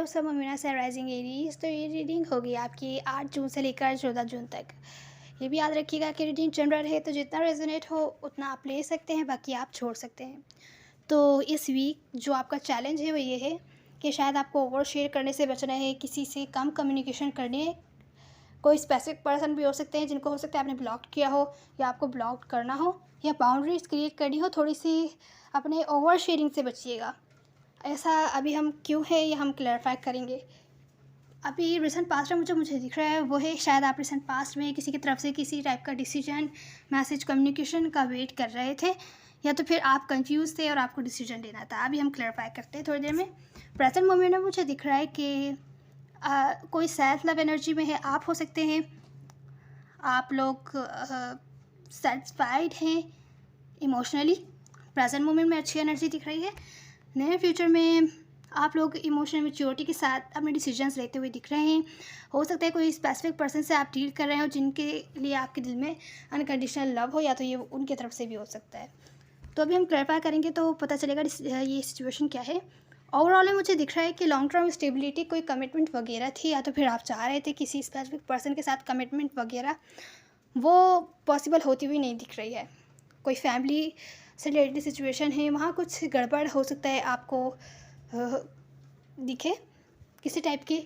सब ममीना से rising Aries. तो ये रीडिंग होगी आपकी 8 जून से लेकर 14 जून तक। ये भी याद रखिएगा कि रीडिंग जनरल है, तो जितना रेजोनेट हो उतना आप ले सकते हैं, बाकी आप छोड़ सकते हैं। तो इस वीक जो आपका चैलेंज है वो ये है कि शायद आपको ओवर शेयर करने से बचना है, किसी से कम कम्युनिकेशन करनी है। कोई स्पेसिफिक पर्सन भी हो सकते हैं जिनको हो सकता है आपने ब्लॉक किया हो या आपको ब्लॉक करना हो, या बाउंड्रीज क्रिएट करनी हो। थोड़ी सी अपने ओवर शेयरिंग से बचिएगा। ऐसा अभी हम क्यों है ये हम क्लैरिफाई करेंगे। अभी रिसेंट पास्ट में मुझे दिख रहा है वो है शायद आप रिसेंट पास्ट में किसी की तरफ से किसी टाइप का डिसीजन, मैसेज, कम्युनिकेशन का वेट कर रहे थे, या तो फिर आप कंफ्यूज थे और आपको डिसीजन लेना था। अभी हम क्लैरिफाई करते हैं थोड़ी देर में। प्रेजेंट मोमेंट में मुझे दिख रहा है कि कोई सेल्फ लव एनर्जी में है, आप हो सकते हैं। आप लोग सेटिस्फाइड हैं इमोशनली। प्रेजेंट मोमेंट में अच्छी एनर्जी दिख रही है। नए फ्यूचर में आप लोग इमोशनल मैच्योरिटी के साथ अपने डिसीजंस लेते हुए दिख रहे हैं। हो सकता है कोई स्पेसिफिक पर्सन से आप डील कर रहे हो जिनके लिए आपके दिल में अनकंडीशनल लव हो, या तो ये उनके तरफ से भी हो सकता है। तो अभी हम क्लैरिफाई करेंगे तो पता चलेगा ये सिचुएशन क्या है। ओवरऑल में मुझे दिख रहा है कि लॉन्ग टर्म स्टेबिलिटी, कोई कमिटमेंट वगैरह थी, या तो फिर आप चाह रहे थे किसी स्पेसिफिक पर्सन के साथ कमिटमेंट वगैरह, वो पॉसिबल होती हुई नहीं दिख रही है। कोई फैमिली से रिलेटेड सिचुएशन है, वहाँ कुछ गड़बड़ हो सकता है आपको दिखे किसी टाइप की,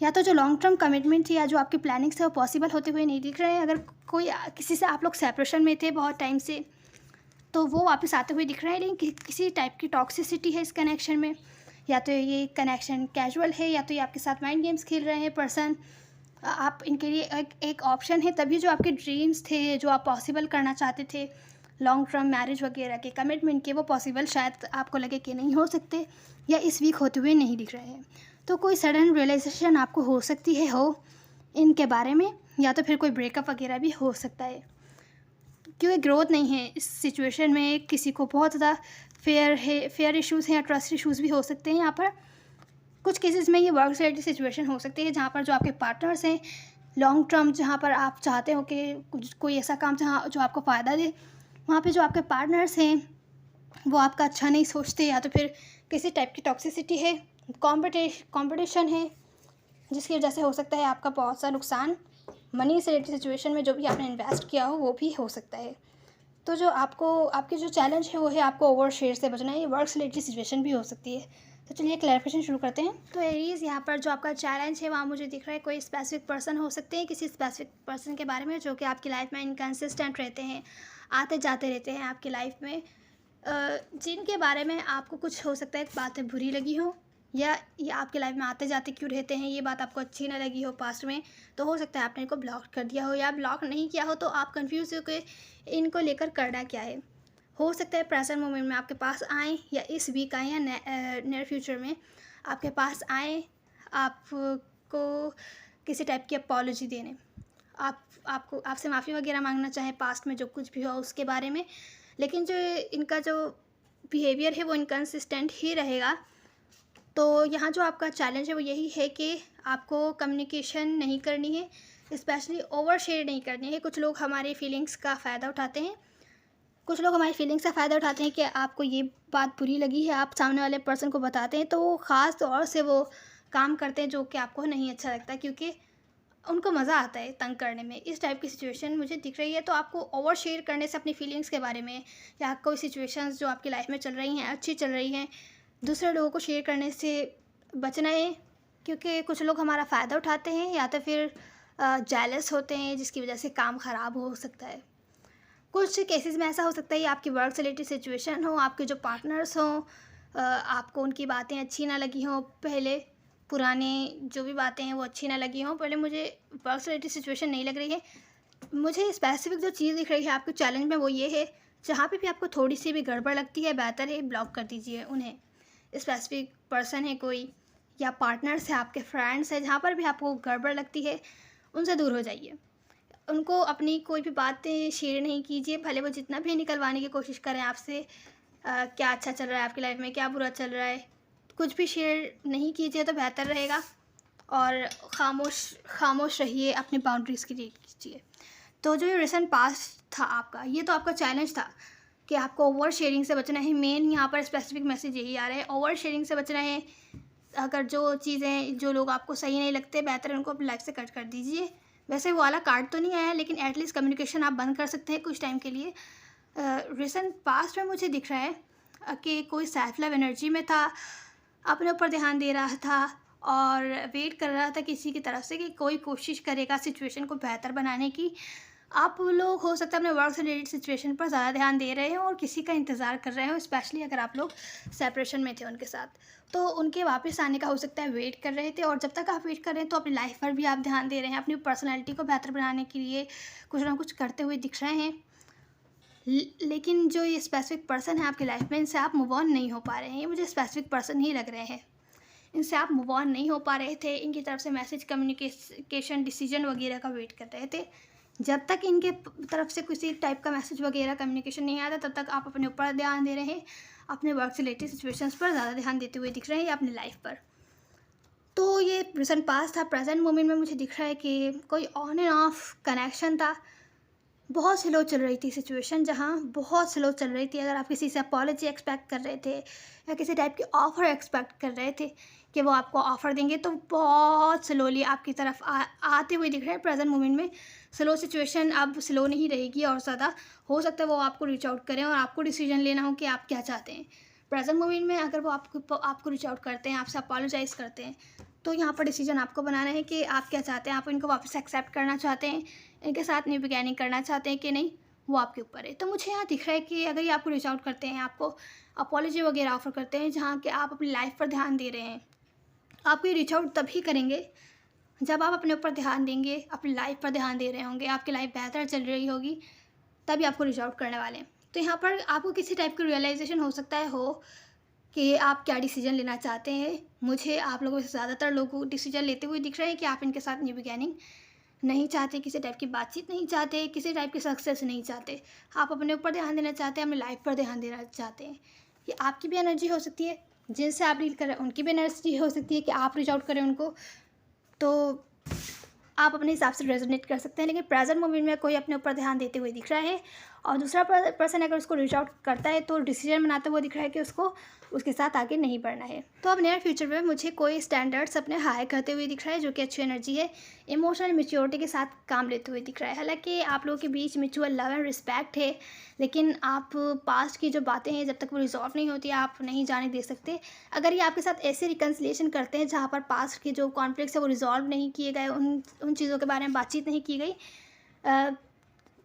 या तो जो लॉन्ग टर्म कमिटमेंट थी या जो आपकी प्लानिंग्स है वो पॉसिबल होते हुए नहीं दिख रहे हैं। अगर कोई किसी से आप लोग सेपरेशन में थे बहुत टाइम से, तो वो वापस आते हुए दिख रहे हैं, लेकिन किसी टाइप की टॉक्सिसिटी है इस कनेक्शन में। या तो ये कनेक्शन कैजुअल है, या तो ये आपके साथ माइंड गेम्स खेल रहे हैं पर्सन। आप इनके लिए एक ऑप्शन है। तभी जो आपके ड्रीम्स थे, जो आप पॉसिबल करना चाहते थे लॉन्ग टर्म मैरिज वगैरह के, कमिटमेंट के, वो पॉसिबल शायद आपको लगे कि नहीं हो सकते, या इस वीक होते हुए नहीं दिख रहे हैं। तो कोई सडन रियलाइजेशन आपको हो सकती है इनके बारे में, या तो फिर कोई ब्रेकअप वगैरह भी हो सकता है, क्योंकि ग्रोथ नहीं है इस सिचुएशन में। किसी को बहुत ज़्यादा फेयर इश्यूज़ हैं या ट्रस्ट इश्यूज़ भी हो सकते हैं। यहाँ पर कुछ केसेस में ये वर्क रिलेटेड सिचुएशन हो सकती है, जहाँ पर जो आपके पार्टनर्स हैं लॉन्ग टर्म, जहाँ पर आप चाहते हो कि कोई ऐसा काम जहाँ जो आपको फ़ायदा दे, वहाँ पे जो आपके पार्टनर्स हैं वो आपका अच्छा नहीं सोचते, या तो फिर किसी टाइप की टॉक्सिसिटी है, कंपटीशन है, जिसकी वजह से हो सकता है आपका बहुत सा नुकसान। मनी से रिलेटेड सिचुएशन में जो भी आपने इन्वेस्ट किया हो वो भी हो सकता है। तो जो आपकी जो चैलेंज है वो है आपको ओवर शेयर से बचना है। ये वर्क रिलेटेड सिचुएशन भी हो सकती है। तो चलिए क्लैरिफिकेशन शुरू करते हैं। तो एरीज, यहाँ पर जो आपका चैलेंज है वहाँ मुझे दिख रहा है कोई स्पेसिफिक पर्सन हो सकते हैं, किसी स्पेसिफिक पर्सन के बारे में जो कि आपकी लाइफ में इनकन्सिस्टेंट रहते हैं, आते जाते रहते हैं आपकी लाइफ में, जिनके बारे में आपको कुछ हो सकता है बातें बुरी लगी हो, या ये आपके लाइफ में आते जाते क्यों रहते हैं ये बात आपको अच्छी ना लगी हो पास्ट में। तो हो सकता है आपने इनको ब्लॉक कर दिया हो, या ब्लॉक नहीं किया हो तो आप कंफ्यूज हो कि इनको लेकर करना क्या है। हो सकता है प्रेजेंट मोमेंट में आपके पास आएँ, या इस वीक आएँ, या नियर फ्यूचर में आपके पास आएँ, आपको किसी टाइप की अपॉलॉजी देने, आपसे माफ़ी वगैरह मांगना चाहें पास्ट में जो कुछ भी हुआ उसके बारे में। लेकिन जो इनका जो बिहेवियर है वो इनकन्सिस्टेंट ही रहेगा। तो यहाँ जो आपका चैलेंज है वो यही है कि आपको कम्युनिकेशन नहीं करनी है, स्पेशली ओवर शेयर नहीं करनी है। कुछ लोग हमारे फीलिंग्स का फ़ायदा उठाते हैं, कि आपको ये बात बुरी लगी है, आप सामने वाले पर्सन को बताते हैं, तो वो ख़ास तौर से वो काम करते हैं जो कि आपको नहीं अच्छा लगता, क्योंकि उनको मज़ा आता है तंग करने में। इस टाइप की सिचुएशन मुझे दिख रही है। तो आपको ओवर शेयर करने से अपनी फीलिंग्स के बारे में, या कोई सिचुएशंस जो आपकी लाइफ में चल रही हैं, अच्छी चल रही हैं, दूसरे लोगों को शेयर करने से बचना है, क्योंकि कुछ लोग हमारा फ़ायदा उठाते हैं, या तो फिर जेलस होते हैं, जिसकी वजह से काम ख़राब हो सकता है। कुछ केसेस में ऐसा हो सकता है आपकी वर्क से रिलेटेड सिचुएशन हो, आपके जो पार्टनर्स हों, आपको उनकी बातें अच्छी ना लगी हों, पहले पुरानी जो भी बातें हैं वो अच्छी ना लगी हों। पहले मुझे वर्क से रिलेटेड सिचुएशन नहीं लग रही है। मुझे स्पेसिफिक जो चीज़ दिख रही है आपके चैलेंज में वो ये है, जहाँ पे भी आपको थोड़ी सी भी गड़बड़ लगती है, बेहतर है ब्लॉक कर दीजिए उन्हें। स्पेसिफिक पर्सन है कोई, या पार्टनर्स है, आपके फ्रेंड्स है, जहाँ पर भी आपको गड़बड़ लगती है उनसे दूर हो जाइए। उनको अपनी कोई भी बातें शेयर नहीं कीजिए, भले वो जितना भी निकलवाने की कोशिश करें आपसे, क्या अच्छा चल रहा है आपकी लाइफ में, क्या बुरा चल रहा है, कुछ भी शेयर नहीं कीजिए तो बेहतर रहेगा। और खामोश रहिए, अपनी बाउंड्रीज़ क्रिएट कीजिए। तो जो ये रिसेंट पास्ट था आपका, ये तो आपका चैलेंज था कि आपको ओवर शेयरिंग से बचना है। मेन यहाँ पर स्पेसिफिक मैसेज यही आ रहा है, ओवर शेयरिंग से बचना है। अगर जो चीज़ें जो लोग आपको सही नहीं लगते, बेहतर है उनको अपनी लाइफ से कट कर दीजिए। वैसे वो वाला कार्ड तो नहीं आया, लेकिन एटलीस्ट कम्युनिकेशन आप बंद कर सकते हैं कुछ टाइम के लिए। रिसेंट पास्ट में मुझे दिख रहा है कि कोई सेल्फ लव एनर्जी में था, अपने ऊपर ध्यान दे रहा था और वेट कर रहा था किसी की तरफ से कि कोई कोशिश करेगा सिचुएशन को बेहतर बनाने की। आप लोग हो सकता है अपने वर्क से रिलेटेड सिचुएशन पर ज़्यादा ध्यान दे रहे हो और किसी का इंतज़ार कर रहे हो, स्पेशली अगर आप लोग सेपरेशन में थे उनके साथ, तो उनके वापस आने का हो सकता है वेट कर रहे थे। और जब तक आप वेट कर रहे हैं तो अपनी लाइफ पर भी आप ध्यान दे रहे हैं, अपनी पर्सनैलिटी को बेहतर बनाने के लिए कुछ ना कुछ करते हुए दिख रहे हैं। लेकिन जो ये स्पेसिफिक पर्सन है आपकी लाइफ में, इनसे आप मूव ऑन नहीं हो पा रहे हैं। ये मुझे स्पेसिफिक पर्सन ही लग रहे हैं, इनसे आप मूव ऑन नहीं हो पा रहे थे। इनकी तरफ से मैसेज, कम्युनिकेशन, डिसीजन वगैरह का वेट कर रहे थे। जब तक इनके तरफ से किसी टाइप का मैसेज वगैरह कम्युनिकेशन नहीं आता, तब तक आप अपने ऊपर ध्यान दे रहे हैं, अपने वर्क से रिलेटेड सिचुएशंस पर ज़्यादा ध्यान देते हुए दिख रहे हैं या अपनी लाइफ पर। तो ये प्रेजेंट पास था। प्रेजेंट मोमेंट में मुझे दिख रहा है कि कोई ऑन एंड ऑफ कनेक्शन था। बहुत स्लो चल रही थी सिचुएशन, जहाँ बहुत स्लो चल रही थी। अगर आप किसी से अपॉलजी एक्सपेक्ट कर रहे थे या किसी टाइप की ऑफ़र एक्सपेक्ट कर रहे थे कि वो आपको ऑफ़र देंगे, तो बहुत स्लोली आपकी तरफ आते हुए दिख रहे हैं। प्रेजेंट मोमेंट में स्लो सिचुएशन अब स्लो नहीं रहेगी और ज़्यादा हो सकता है वो आपको रीच आउट करें और आपको डिसीजन लेना हो कि आप क्या चाहते हैं। प्रेजेंट मोमेंट में अगर वो आपको रीच आउट करते हैं, आपसे अपोलोजाइज़ करते हैं, तो यहाँ पर डिसीजन आपको बनाना है कि आप क्या चाहते हैं। आप इनको वापस एक्सेप्ट करना चाहते हैं, इनके साथ न्यू बिगैनिंग करना चाहते हैं कि नहीं, वो आपके ऊपर है। तो मुझे यहाँ दिख रहा है कि अगर ये आपको रीच आउट करते हैं, आपको अपॉलॉजी वगैरह ऑफ़र करते हैं, जहाँ कि आप अपनी लाइफ पर ध्यान दे रहे हैं, आपको ये रीच आउट तभी करेंगे जब आप अपने ऊपर ध्यान देंगे, अपनी लाइफ पर ध्यान दे रहे होंगे, आपकी लाइफ बेहतर चल रही होगी, तभी आपको रीच आउट करने वाले हैं। तो यहाँ पर आपको किसी टाइप की रियलाइजेशन हो सकता है कि आप क्या डिसीजन लेना चाहते हैं। मुझे आप लोगों से ज़्यादातर लोग डिसीजन लेते हुए दिख रहे हैं कि आप इनके साथ न्यू बिगैनिंग नहीं चाहते, किसी टाइप की बातचीत नहीं चाहते, किसी टाइप की सक्सेस नहीं चाहते। आप अपने ऊपर ध्यान देना चाहते हैं, अपनी लाइफ पर ध्यान देना चाहते हैं। ये आपकी भी एनर्जी हो सकती है, जिनसे आप डील कर रहे हैं उनकी भी एनर्जी हो सकती है कि आप रीच आउट करें उनको। तो आप अपने हिसाब से रेजोनेट कर सकते हैं, लेकिन प्रेजेंट मोमेंट में कोई अपने ऊपर ध्यान देते हुए दिख रहा है और दूसरा पर्सन अगर उसको रीच आउट करता है तो डिसीजन बनाते हुए दिख रहा है कि उसको उसके साथ आगे नहीं बढ़ना है। तो अब नियर फ्यूचर में मुझे कोई स्टैंडर्ड्स अपने हाई करते हुए दिख रहा है, जो कि अच्छी एनर्जी है, इमोशनल मैच्योरिटी के साथ काम लेते हुए दिख रहा है। हालांकि आप लोगों के बीच म्यूचुअल लव एंड रिस्पेक्ट है, लेकिन आप पास्ट की जो बातें हैं जब तक वो रिजॉल्व नहीं होती आप नहीं जाने दे सकते। अगर ये आपके साथ ऐसे रिकन्सिलिएशन करते हैं जहाँ पर पास्ट के जो कॉन्फ्लिक्ट्स है वो रिजॉल्व नहीं किए गए, उन चीज़ों के बारे में बातचीत नहीं की गई,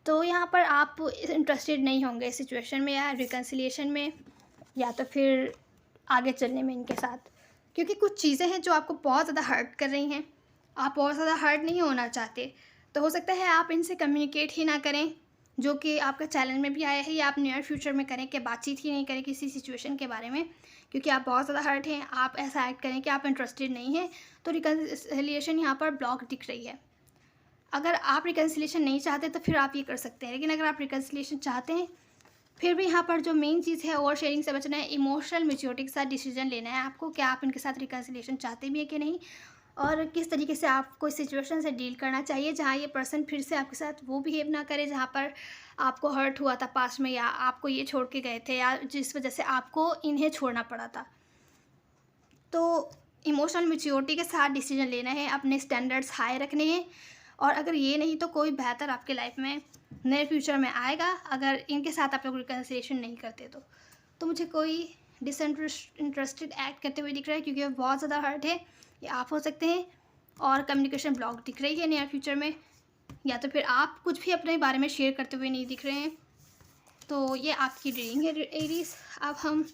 तो यहाँ पर आप इंटरेस्टेड नहीं होंगे इस सिचुएशन में या रिकन्सिलिएशन में, या तो फिर आगे चलने में इनके साथ। क्योंकि कुछ चीज़ें हैं जो आपको बहुत ज़्यादा हर्ट कर रही हैं, आप बहुत ज़्यादा हर्ट नहीं होना चाहते, तो हो सकता है आप इनसे कम्युनिकेट ही ना करें, जो कि आपका चैलेंज में भी आया है, या आप नियर फ्यूचर में करें कि बातचीत ही नहीं करें किसी सिचुएशन के बारे में, क्योंकि आप बहुत ज़्यादा हर्ट हैं। आप ऐसा एक्ट करें कि आप इंटरेस्टेड नहीं हैं, तो रिकन्सिलिएशन यहाँ पर ब्लॉक दिख रही है। अगर आप रिकन्सिलिएशन नहीं चाहते तो फिर आप ये कर सकते हैं, लेकिन अगर आप रिकन्सिलिएशन चाहते हैं, फिर भी यहाँ पर जो मेन चीज़ है ओवर शेयरिंग से बचना है, इमोशनल मैच्योरिटी के साथ डिसीजन लेना है आपको, क्या आप इनके साथ रिकन्सिलिएशन चाहते भी हैं कि नहीं, और किस तरीके से आपको इस सिचुएशन से डील करना चाहिए जहाँ ये पर्सन फिर से आपके साथ वो बिहेव ना करे जहाँ पर आपको हर्ट हुआ था पास्ट में, या आपको ये छोड़ के गए थे, या जिस वजह से आपको इन्हें छोड़ना पड़ा था। तो इमोशनल मैच्योरिटी के साथ डिसीजन लेना है, अपने स्टैंडर्ड्स हाई रखने हैं, और अगर ये नहीं तो कोई बेहतर आपके लाइफ में नियर फ्यूचर में आएगा, अगर इनके साथ आप लोग रिकन्सिलिएशन नहीं करते तो मुझे कोई इंटरेस्टेड एक्ट करते हुए दिख रहा है, क्योंकि वो बहुत ज़्यादा हर्ट है, ये आप हो सकते हैं, और कम्युनिकेशन ब्लॉक दिख रही है नियर फ्यूचर में, या तो फिर आप कुछ भी अपने बारे में शेयर करते हुए नहीं दिख रहे हैं। तो ये आपकी रीडिंग है एरीज। अब हम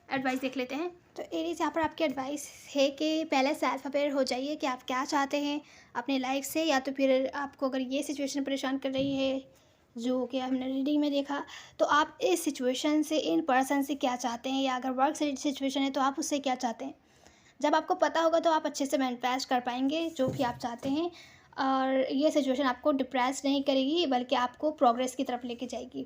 एडवाइस देख लेते हैं। तो एरीज, यहाँ पर आपकी एडवाइस है कि पहले सेल्फ अवेयर हो जाइए कि आप क्या चाहते हैं अपनी लाइफ से, या तो फिर आपको अगर ये सिचुएशन परेशान कर रही है जो कि हमने रीडिंग में देखा, तो आप इस सिचुएशन से, इन पर्सन से क्या चाहते हैं, या अगर वर्क से सिचुएशन है तो आप उससे क्या चाहते हैं। जब आपको पता होगा तो आप अच्छे से मैनिफेस्ट कर पाएंगे जो भी आप चाहते हैं, और ये सिचुएशन आपको डिप्रेस नहीं करेगी बल्कि आपको प्रोग्रेस की तरफ लेके जाएगी।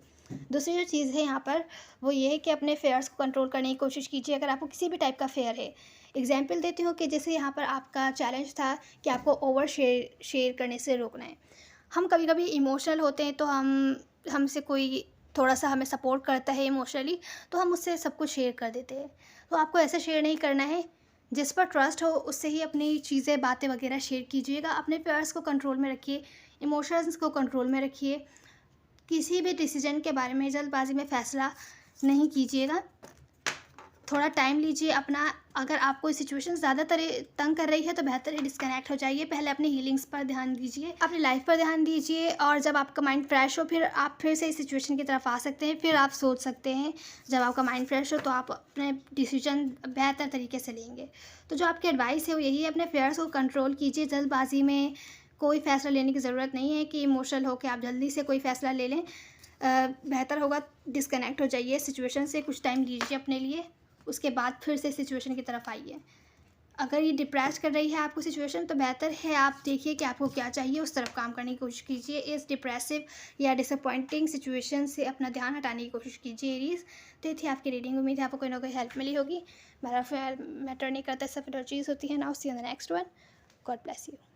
दूसरी जो चीज़ है यहाँ पर वो ये है कि अपने फेयर्स को कंट्रोल करने की कोशिश कीजिए। अगर आपको किसी भी टाइप का फेयर है, एग्जाम्पल देती हूँ कि जैसे यहाँ पर आपका चैलेंज था कि आपको ओवर शेयर करने से रोकना है। हम कभी कभी इमोशनल होते हैं, तो हमसे कोई थोड़ा सा हमें सपोर्ट करता है इमोशनली, तो हम उससे सब कुछ शेयर कर देते हैं। तो आपको ऐसे शेयर नहीं करना है जिस पर ट्रस्ट हो उससे ही अपनी चीज़ें, बातें वगैरह शेयर कीजिएगा। अपने फेयर्स को कंट्रोल में रखिए, इमोशंस को कंट्रोल में रखिए। किसी भी डिसीजन के बारे में जल्दबाजी में फ़ैसला नहीं कीजिएगा। थोड़ा टाइम लीजिए अपना। अगर आपको सिचुएशन ज़्यादातर तंग कर रही है तो बेहतर है डिस्कनेक्ट हो जाइए। पहले अपनी हीलिंग्स पर ध्यान दीजिए, अपनी लाइफ पर ध्यान दीजिए, और जब आपका माइंड फ्रेश हो फिर आप फिर से इस सिचुएशन की तरफ आ सकते हैं। फिर आप सोच सकते हैं, जब आपका माइंड फ्रेश हो तो आप अपने डिसीजन बेहतर तरीके से लेंगे। तो जो आपकी एडवाइस है वो यही है, अपने फेयर्स को कंट्रोल कीजिए। जल्दबाजी में कोई फ़ैसला लेने की ज़रूरत नहीं है कि इमोशनल हो के आप जल्दी से कोई फ़ैसला ले लें। बेहतर होगा डिस्कनेक्ट हो जाइए सिचुएशन से, कुछ टाइम लीजिए अपने लिए, उसके बाद फिर से सिचुएशन की तरफ आइए। अगर ये डिप्रेस कर रही है आपको सिचुएशन तो बेहतर है आप देखिए कि आपको क्या चाहिए, उस तरफ काम करने की कोशिश कीजिए। इस डिप्रेसिव या डिसअपॉइंटिंग सिचुएशन से अपना ध्यान हटाने की कोशिश कीजिए एरीज़। तो ये थी आपकी रीडिंग, उम्मीद है आपको कोई ना कोई हेल्प मिली होगी। मेरा ख्याल मैटर नहीं करता, सब चीज़ होती है। Now see in the next one. God bless you.